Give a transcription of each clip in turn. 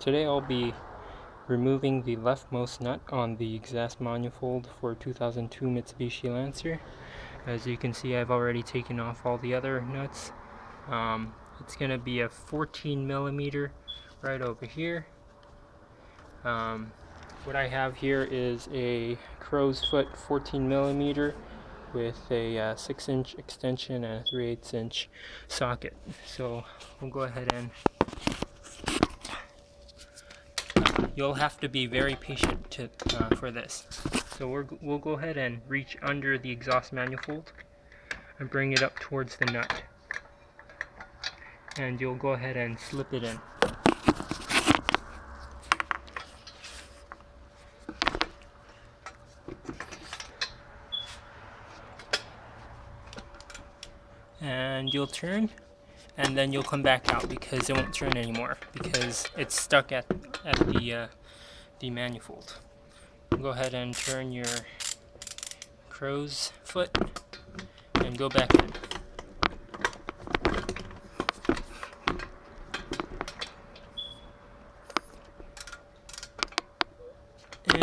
Today I'll be removing the leftmost nut on the exhaust manifold for 2002 Mitsubishi Lancer. As you can see, I've already taken off all the other nuts. It's going to be a 14mm right over here. What I have here is a crow's foot 14mm with a 6-inch extension and a 3/8 inch socket. So we'll go ahead and you'll have to be very patient for this. So we'll go ahead and reach under the exhaust manifold and bring it up towards the nut. And you'll go ahead and slip it in. And you'll turn, and then you'll come back out because it won't turn anymore because it's stuck at the manifold. Go ahead and turn your crow's foot and go back in.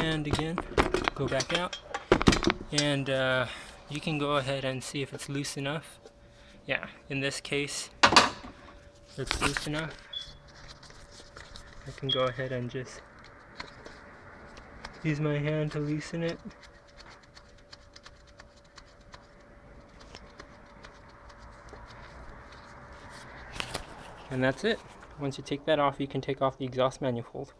And again, go back out, and you can go ahead and see if it's loose enough. Yeah, in this case, it's loose enough. I can go ahead and just use my hand to loosen it. And that's it. Once you take that off, you can take off the exhaust manifold.